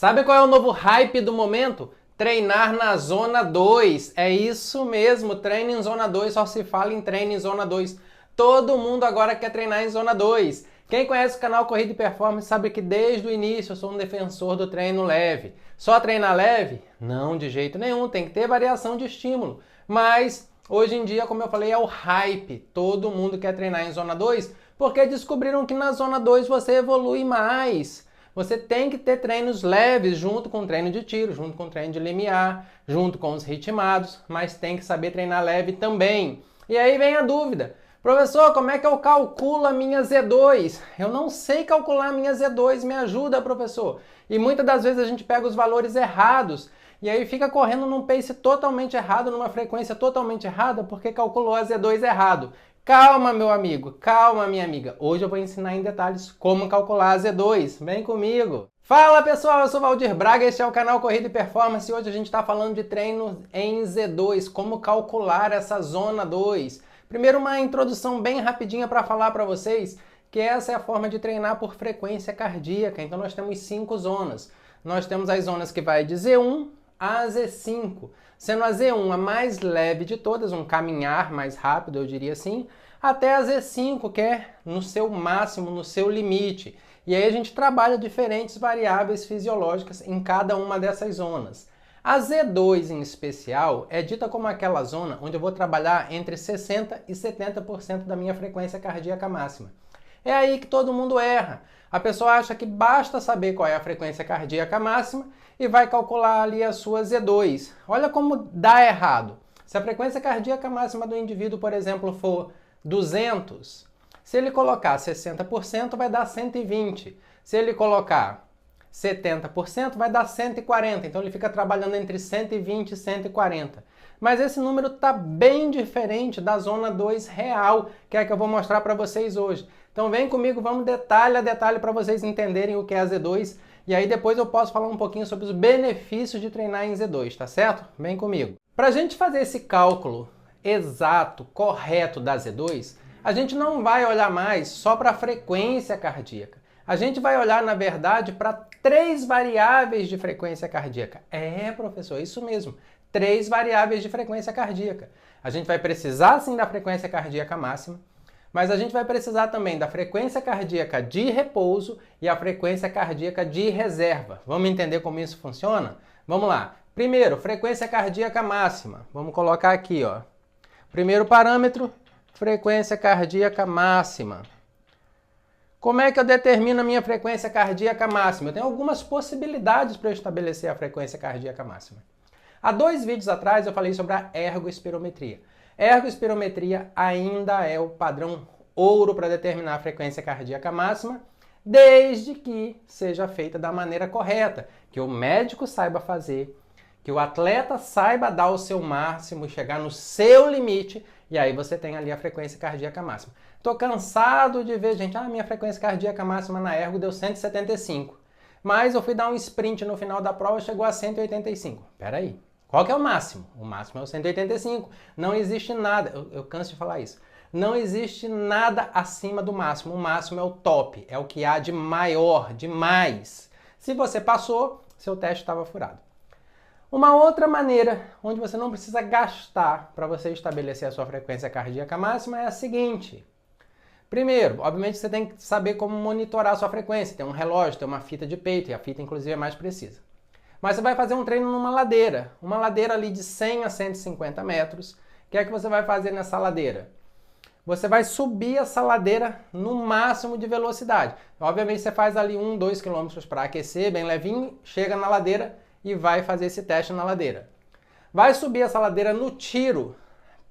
Sabe qual é o novo hype do momento? Treinar na zona 2. É isso mesmo, treino em zona 2, só se fala em treino em zona 2. Todo mundo agora quer treinar em zona 2. Quem conhece o canal Corrida e Performance sabe que desde o início eu sou um defensor do treino leve. Só treinar leve? Não, de jeito nenhum, tem que ter variação de estímulo. Mas hoje em dia, como eu falei, é o hype. Todo mundo quer treinar em zona 2 porque descobriram que na zona 2 você evolui mais. Você tem que ter treinos leves junto com treino de tiro, junto com treino de limiar, junto com os ritmados, mas tem que saber treinar leve também. E aí vem a dúvida. Professor, como é que eu calculo a minha Z2? Eu não sei calcular a minha Z2, me ajuda, professor. E muitas das vezes a gente pega os valores errados e aí fica correndo num pace totalmente errado, numa frequência totalmente errada, porque calculou a Z2 errado. Calma, meu amigo, calma, minha amiga. Hoje eu vou ensinar em detalhes como calcular a Z2. Vem comigo! Fala pessoal, eu sou Valdir Braga, este é o canal Corrida e Performance e hoje a gente está falando de treino em Z2, como calcular essa zona 2. Primeiro uma introdução bem rapidinha para falar para vocês que essa é a forma de treinar por frequência cardíaca. Então nós temos 5 zonas. Nós temos as zonas que vai de Z1 a Z5, sendo a Z1 a mais leve de todas, um caminhar mais rápido, eu diria assim, até a Z5, que é no seu máximo, no seu limite. E aí a gente trabalha diferentes variáveis fisiológicas em cada uma dessas zonas. A Z2 em especial é dita como aquela zona onde eu vou trabalhar entre 60% e 70% da minha frequência cardíaca máxima. É aí que todo mundo erra. A pessoa acha que basta saber qual é a frequência cardíaca máxima e vai calcular ali a sua Z2. Olha como dá errado. Se a frequência cardíaca máxima do indivíduo, por exemplo, for 200, se ele colocar 60% vai dar 120. Se ele colocar 70% vai dar 140. Então ele fica trabalhando entre 120 e 140. Mas esse número está bem diferente da zona 2 real, que é a que eu vou mostrar para vocês hoje. Então vem comigo, vamos detalhe a detalhe para vocês entenderem o que é a Z2 e aí depois eu posso falar um pouquinho sobre os benefícios de treinar em Z2, tá certo? Vem comigo. Para a gente fazer esse cálculo exato, correto da Z2, a gente não vai olhar mais só para a frequência cardíaca. A gente vai olhar, na verdade, para 3 variáveis de frequência cardíaca. É, professor, isso mesmo. 3 variáveis de frequência cardíaca. A gente vai precisar sim da frequência cardíaca máxima, mas a gente vai precisar também da frequência cardíaca de repouso e a frequência cardíaca de reserva. Vamos entender como isso funciona? Vamos lá. Primeiro, frequência cardíaca máxima. Vamos colocar aqui, ó. Primeiro parâmetro, frequência cardíaca máxima. Como é que eu determino a minha frequência cardíaca máxima? Eu tenho algumas possibilidades para eu estabelecer a frequência cardíaca máxima. Há 2 vídeos atrás eu falei sobre a ergospirometria. Ergospirometria ainda é o padrão ouro para determinar a frequência cardíaca máxima, desde que seja feita da maneira correta, que o médico saiba fazer, que o atleta saiba dar o seu máximo, chegar no seu limite, e aí você tem ali a frequência cardíaca máxima. Estou cansado de ver, gente, minha frequência cardíaca máxima na ergo deu 175, mas eu fui dar um sprint no final da prova e chegou a 185. Peraí. Qual que é o máximo? O máximo é o 185. Não existe nada, eu canso de falar isso, não existe nada acima do máximo. O máximo é o top, é o que há de maior, de mais. Se você passou, seu teste estava furado. Uma outra maneira, onde você não precisa gastar para você estabelecer a sua frequência cardíaca máxima é a seguinte. Primeiro, obviamente você tem que saber como monitorar a sua frequência. Tem um relógio, tem uma fita de peito, e a fita inclusive é mais precisa. Mas você vai fazer um treino numa ladeira ali de 100 a 150 metros. O que é que você vai fazer nessa ladeira? Você vai subir essa ladeira no máximo de velocidade. Obviamente você faz ali 1, 2 km para aquecer, bem levinho, chega na ladeira e vai fazer esse teste na ladeira. Vai subir essa ladeira no tiro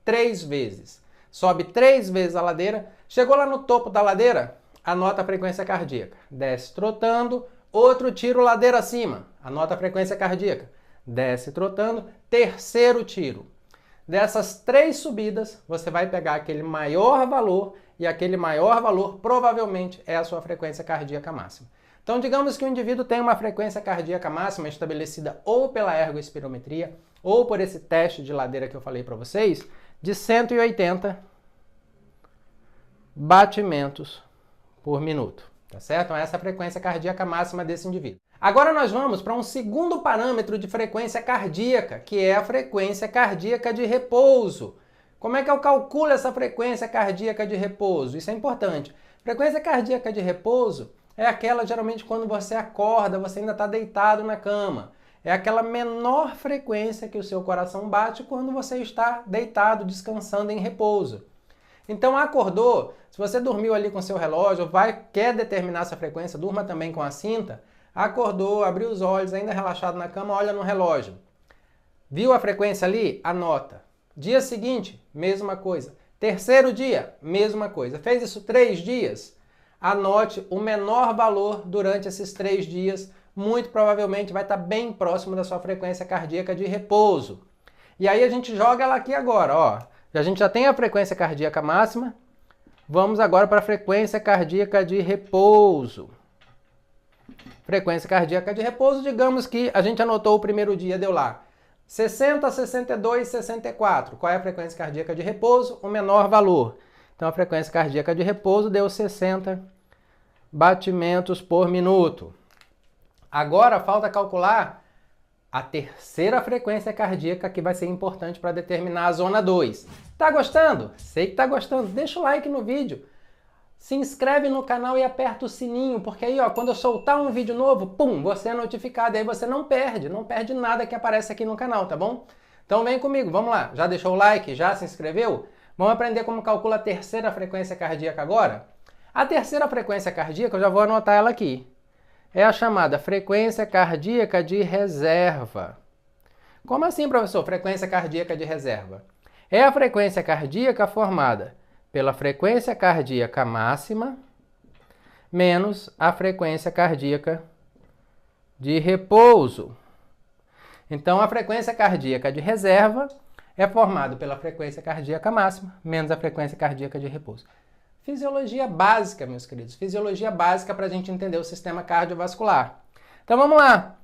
3 vezes. Sobe 3 vezes a ladeira, chegou lá no topo da ladeira, anota a frequência cardíaca. Desce trotando, outro tiro ladeira acima, anota a frequência cardíaca. Desce trotando, terceiro tiro. Dessas 3 subidas, você vai pegar aquele maior valor e aquele maior valor provavelmente é a sua frequência cardíaca máxima. Então, digamos que o indivíduo tem uma frequência cardíaca máxima estabelecida ou pela ergospirometria ou por esse teste de ladeira que eu falei para vocês, de 180 batimentos por minuto. Tá certo? Então, essa é a frequência cardíaca máxima desse indivíduo. Agora nós vamos para um segundo parâmetro de frequência cardíaca, que é a frequência cardíaca de repouso. Como é que eu calculo essa frequência cardíaca de repouso? Isso é importante. Frequência cardíaca de repouso é aquela, geralmente, quando você acorda, você ainda está deitado na cama. É aquela menor frequência que o seu coração bate quando você está deitado, descansando em repouso. Então, acordou, se você dormiu ali com seu relógio, quer determinar essa frequência, durma também com a cinta. Acordou, abriu os olhos, ainda relaxado na cama, olha no relógio. Viu a frequência ali? Anota. Dia seguinte, mesma coisa. Terceiro dia, mesma coisa. Fez isso 3 dias? Anote o menor valor durante esses 3 dias. Muito provavelmente vai estar bem próximo da sua frequência cardíaca de repouso. E aí a gente joga ela aqui agora, ó. A gente já tem a frequência cardíaca máxima. Vamos agora para a frequência cardíaca de repouso. Frequência cardíaca de repouso, digamos que a gente anotou o primeiro dia, deu lá 60, 62, 64. Qual é a frequência cardíaca de repouso? O menor valor. Então a frequência cardíaca de repouso deu 60 batimentos por minuto. Agora falta calcular a terceira frequência cardíaca que vai ser importante para determinar a zona 2. Tá gostando? Sei que tá gostando. Deixa o like no vídeo. Se inscreve no canal e aperta o sininho, porque aí, ó, quando eu soltar um vídeo novo, pum, você é notificado, aí você não perde nada que aparece aqui no canal, tá bom? Então vem comigo, vamos lá. Já deixou o like? Já se inscreveu? Vamos aprender como calcula a terceira frequência cardíaca agora? A terceira frequência cardíaca, eu já vou anotar ela aqui. É a chamada frequência cardíaca de reserva. Como assim, professor? Frequência cardíaca de reserva? É a frequência cardíaca formada pela frequência cardíaca máxima menos a frequência cardíaca de repouso. Então, a frequência cardíaca de reserva é formada pela frequência cardíaca máxima menos a frequência cardíaca de repouso. Fisiologia básica, meus queridos. Fisiologia básica para a gente entender o sistema cardiovascular. Então, vamos lá.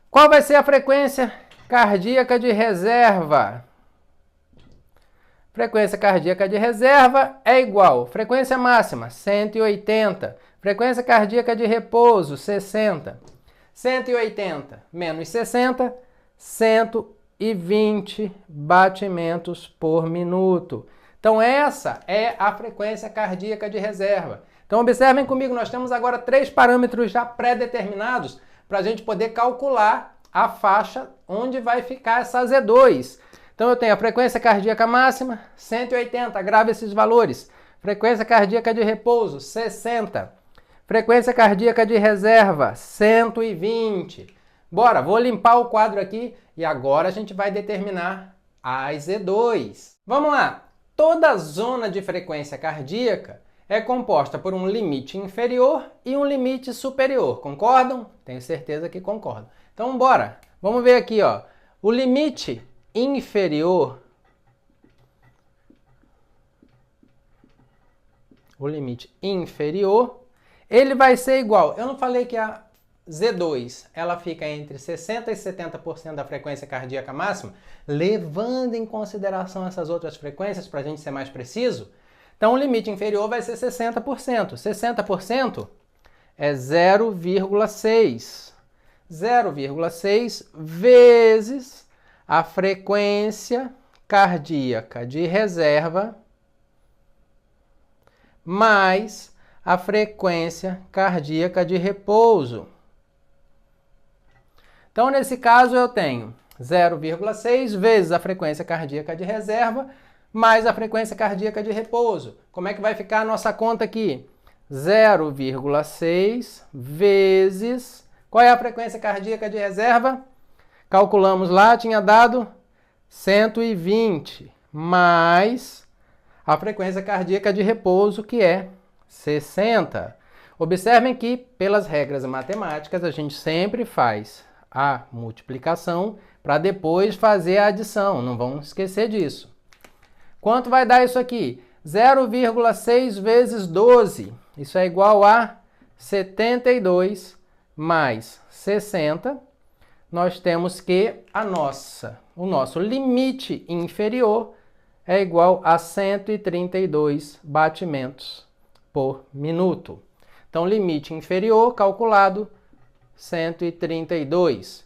Qual vai ser a frequência cardíaca de reserva? Frequência cardíaca de reserva é igual. Frequência máxima, 180. Frequência cardíaca de repouso, 60. 180 menos 60, 120 batimentos por minuto. Então essa é a frequência cardíaca de reserva. Então observem comigo, nós temos agora 3 parâmetros já pré-determinados para a gente poder calcular a faixa onde vai ficar essa Z2. Então eu tenho a frequência cardíaca máxima, 180, grava esses valores. Frequência cardíaca de repouso, 60. Frequência cardíaca de reserva, 120. Bora, vou limpar o quadro aqui e agora a gente vai determinar a Z2. Vamos lá. Toda zona de frequência cardíaca é composta por um limite inferior e um limite superior. Concordam? Tenho certeza que concordam. Então bora. Vamos ver aqui, ó. O limite inferior, ele vai ser igual. Eu não falei que a Z2 ela fica entre 60% e 70% da frequência cardíaca máxima, levando em consideração essas outras frequências para a gente ser mais preciso. Então o limite inferior vai ser 60%. 60% é 0,6. 0,6 vezes a frequência cardíaca de reserva mais a frequência cardíaca de repouso. Então, nesse caso, eu tenho 0,6 vezes a frequência cardíaca de reserva mais a frequência cardíaca de repouso. Como é que vai ficar a nossa conta aqui? 0,6 vezes... Qual é a frequência cardíaca de reserva? Calculamos lá, tinha dado 120, mais a frequência cardíaca de repouso, que é 60. Observem que, pelas regras matemáticas, a gente sempre faz a multiplicação para depois fazer a adição. Não vamos esquecer disso. Quanto vai dar isso aqui? 0,6 vezes 12. Isso é igual a 72 mais 60. Nós temos que o nosso limite inferior é igual a 132 batimentos por minuto. Então, limite inferior calculado, 132.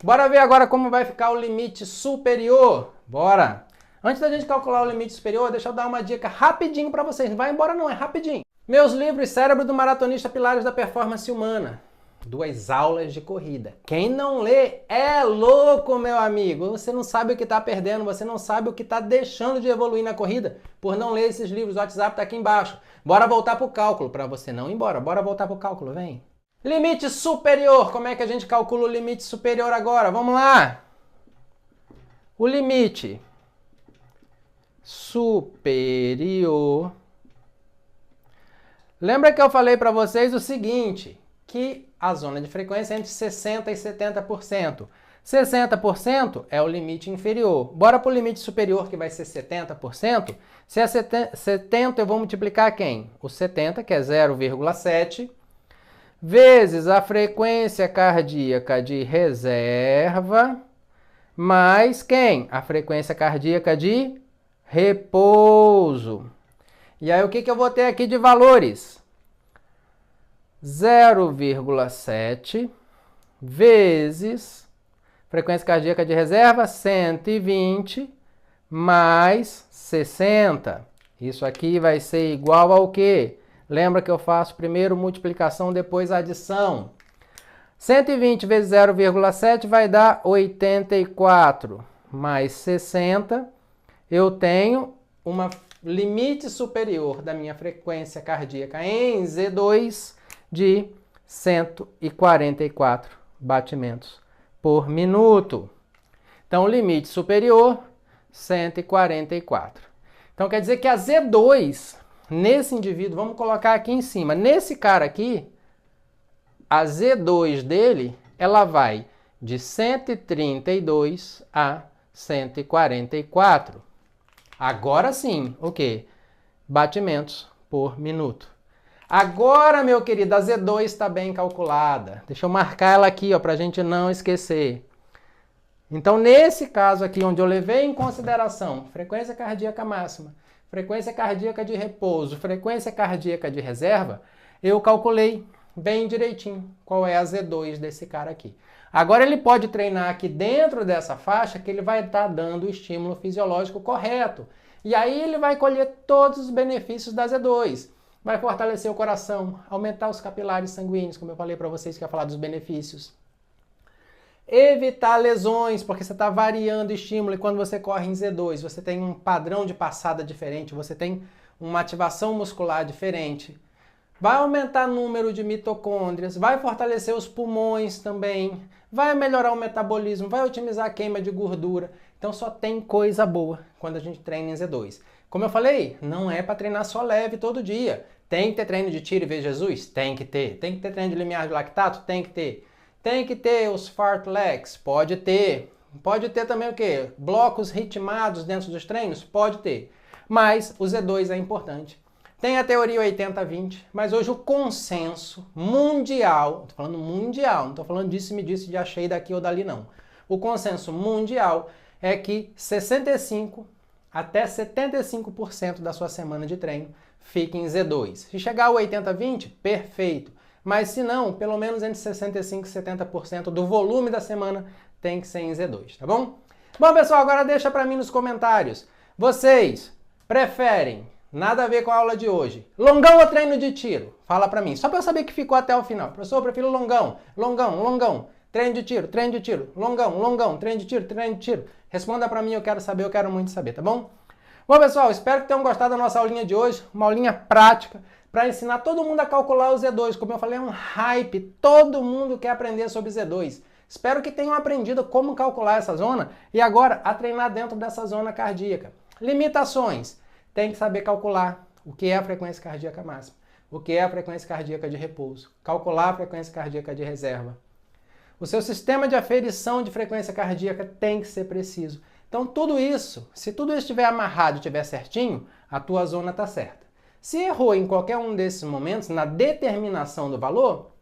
Bora ver agora como vai ficar o limite superior. Bora! Antes da gente calcular o limite superior, deixa eu dar uma dica rapidinho para vocês. Não vai embora não, é rapidinho. Meus livros Cérebro do Maratonista, Pilares da Performance Humana. 2 aulas de corrida. Quem não lê é louco, meu amigo. Você não sabe o que está perdendo, você não sabe o que está deixando de evoluir na corrida por não ler esses livros. O WhatsApp está aqui embaixo. Bora voltar para o cálculo, para você não ir embora. Bora voltar para o cálculo, vem. Limite superior. Como é que a gente calcula o limite superior agora? Vamos lá. O limite superior. Lembra que eu falei para vocês o seguinte, que a zona de frequência é entre 60% e 70%. 60% é o limite inferior. Bora para o limite superior, que vai ser 70%. Se é 70, eu vou multiplicar quem? O 70, que é 0,7, vezes a frequência cardíaca de reserva, mais quem? A frequência cardíaca de repouso. E aí o que eu vou ter aqui de valores? 0,7 vezes frequência cardíaca de reserva, 120, mais 60. Isso aqui vai ser igual ao quê? Lembra que eu faço primeiro multiplicação, depois adição. 120 vezes 0,7 vai dar 84, mais 60. Eu tenho uma limite superior da minha frequência cardíaca em Z2 de 144 batimentos por minuto. Então, limite superior, 144. Então, quer dizer que a Z2, nesse indivíduo, vamos colocar aqui em cima, nesse cara aqui, a Z2 dele, ela vai de 132 a 144. Agora sim, o quê? Batimentos por minuto. Agora, meu querido, a Z2 está bem calculada. Deixa eu marcar ela aqui, para a gente não esquecer. Então, nesse caso aqui, onde eu levei em consideração frequência cardíaca máxima, frequência cardíaca de repouso, frequência cardíaca de reserva, eu calculei bem direitinho qual é a Z2 desse cara aqui. Agora ele pode treinar aqui dentro dessa faixa que ele vai estar dando o estímulo fisiológico correto. E aí ele vai colher todos os benefícios da Z2. Vai fortalecer o coração, aumentar os capilares sanguíneos, como eu falei para vocês que ia falar dos benefícios. Evitar lesões, porque você está variando o estímulo e quando você corre em Z2, você tem um padrão de passada diferente, você tem uma ativação muscular diferente. Vai aumentar o número de mitocôndrias, vai fortalecer os pulmões também, vai melhorar o metabolismo, vai otimizar a queima de gordura. Então só tem coisa boa quando a gente treina em Z2. Como eu falei, não é para treinar só leve todo dia. Tem que ter treino de tiro e ver Jesus? Tem que ter. Tem que ter treino de limiar de lactato? Tem que ter. Tem que ter os fartleks? Pode ter. Pode ter também o quê? Blocos ritmados dentro dos treinos? Pode ter. Mas o Z2 é importante. Tem a teoria 80-20, mas hoje o consenso mundial, estou falando mundial, não estou falando disse, me disse, de achei daqui ou dali não. O consenso mundial é que 65 até 75% da sua semana de treino fica em Z2. Se chegar ao 80-20, perfeito. Mas se não, pelo menos entre 65% e 70% do volume da semana tem que ser em Z2, tá bom? Bom, pessoal, agora deixa para mim nos comentários. Vocês preferem, nada a ver com a aula de hoje, longão ou treino de tiro? Fala para mim, só para eu saber que ficou até o final. Professor, eu prefiro longão, longão, longão. Treino de tiro, longão, longão, treino de tiro. Responda para mim, eu quero saber, eu quero muito saber, tá bom? Bom, pessoal, espero que tenham gostado da nossa aulinha de hoje, uma aulinha prática para ensinar todo mundo a calcular o Z2. Como eu falei, é um hype, todo mundo quer aprender sobre Z2. Espero que tenham aprendido como calcular essa zona e agora a treinar dentro dessa zona cardíaca. Limitações, tem que saber calcular o que é a frequência cardíaca máxima, o que é a frequência cardíaca de repouso, calcular a frequência cardíaca de reserva. O seu sistema de aferição de frequência cardíaca tem que ser preciso. Então tudo isso, se tudo isso estiver amarrado e estiver certinho, a tua zona está certa. Se errou em qualquer um desses momentos, na determinação do valor,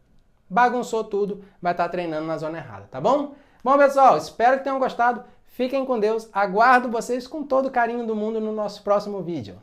bagunçou tudo, vai estar treinando na zona errada, tá bom? Bom, pessoal, espero que tenham gostado. Fiquem com Deus. Aguardo vocês com todo o carinho do mundo no nosso próximo vídeo.